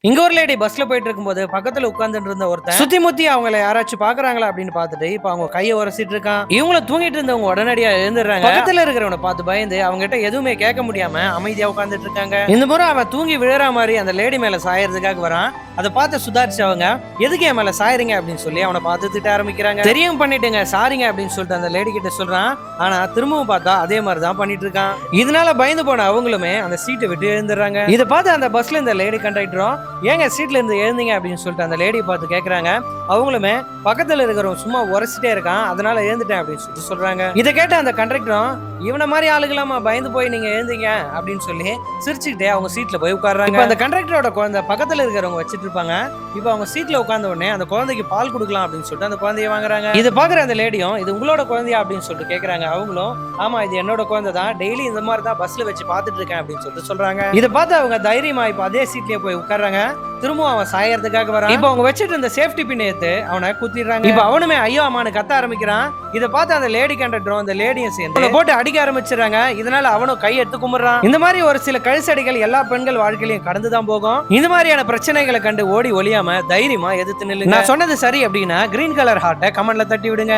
இங்க ஒரு லேடி பஸ்ல போயிட்டு இருக்கும்போது பக்கத்துல உட்கார்ந்துட்டு இருந்த ஒருத்தன் சுத்தி முத்தி அவங்கள யாராச்சும் பாக்குறாங்களா அப்படின்னு பார்த்துட்டு இப்ப அவங்க கையை உரசிட்டு இருக்கான். இவங்கள தூங்கிட்டு இருந்தவங்க உடனடியா எழுந்துடுறாங்க. பக்கத்துல இருக்கிறவனை பார்த்து பயந்து அவங்க கிட்ட எதுவுமே கேட்க முடியாம அமைதியா உட்கார்ந்துட்டு இருக்காங்க. இந்த முறை அவன் தூங்கி விழுற மாதிரி அந்த லேடி மேல சாயறதுக்காக வரான். அதை பார்த்து சுதாரிச்சு அவங்க எதுக்கு என் மேல சாயறீங்க அப்படின்னு சொல்லி அவனை பார்த்து திட்ட ஆரம்பிக்கிறாங்க. தெரியும் பண்ணிட்டுங்க சாரிங்க அப்படின்னு சொல்லிட்டு அந்த லேடி கிட்ட சொல்றான். ஆனா திரும்பவும் பார்த்தா அதே மாதிரி தான் பண்ணிட்டு இருக்கான். இதனால பயந்து போன அவங்களுமே அந்த சீட்டை விட்டு எழுந்துடுறாங்க. இதை பார்த்து அந்த பஸ்ல இந்த லேடி கண்டக்டரும் ஏங்க சீட்ல இருந்து எழுந்தீங்க அப்படின்னு சொல்லிட்டு அந்த லேடியை பார்த்து கேட்கறாங்க. அவங்களுமே பக்கத்துல இருக்கிறவங்க சும்மா உரசிட்டே இருக்கான், அதனால எழுந்துட்டேன் அப்படின்னு சொல்லிட்டு சொல்றாங்க. இதை கேட்ட அந்த கண்டக்டரும் இவன மாதிரி ஆளுகளாமா பயந்து போய் நீங்க எழுந்தீங்க அப்படின்னு சொல்லி சிரிச்சுக்கிட்டே அவங்க சீட்ல போய் உட்கார்றாங்க. அந்த கண்டக்டரோட குழந்தை பக்கத்துல இருக்கிறவங்க வச்சிட்டு இருப்பாங்க. இப்ப அவங்க சீட்ல உட்கார்ந்த உடனே அந்த குழந்தைக்கு பால் கொடுக்கலாம் அப்படின்னு சொல்லிட்டு அந்த குழந்தைய வாங்குறாங்க. இதை பாக்குற அந்த லேடியும் இது உங்களோட குழந்தையா அப்படின்னு சொல்லிட்டு கேட்கறாங்க. அவங்களும் ஆமா இது என்னோட குழந்தை தான், டெய்லி இந்த மாதிரி தான் பஸ்ல வச்சு பாத்துட்டு இருக்கேன் அப்படின்னு சொல்லிட்டு சொல்றாங்க. இதை பார்த்து அவங்க தைரியமா இப்ப அதே சீட்லயே போய் உட்கார்றாங்க. திரும்பவும் அவன் சாயறதுக்காக வரான். இப்ப அவங்க வச்சிட்டு இருந்த சேஃப்டி பின் எடுத்து அவனை குத்திடுறாங்க. இப்ப அவனுமே ஐயோ அம்மானு கத்த ஆரம்பிக்கிறான். இதை பார்த்து அந்த லேடி கண்டக்டரும் அந்த லேடியும் சேர்ந்து போட்டு அடிக்க ஆரம்பிச்சிடறாங்க. இதனால அவனும் கை எடுத்து கும்பிடுறான். இந்த மாதிரி ஒரு சில கழுசடிகள் எல்லா பெண்கள் வாழ்க்கையிலையும் கடந்துதான் போகும். இந்த மாதிரியான பிரச்சனைகளை கண்டு ஓடி ஒளியாம தைரியமா எதிர்த்து நில்லுங்க. நான் சொன்னது சரி அப்படின்னா கிரீன் கலர் ஹார்ட்டை கமெண்ட்ல தட்டி விடுங்க.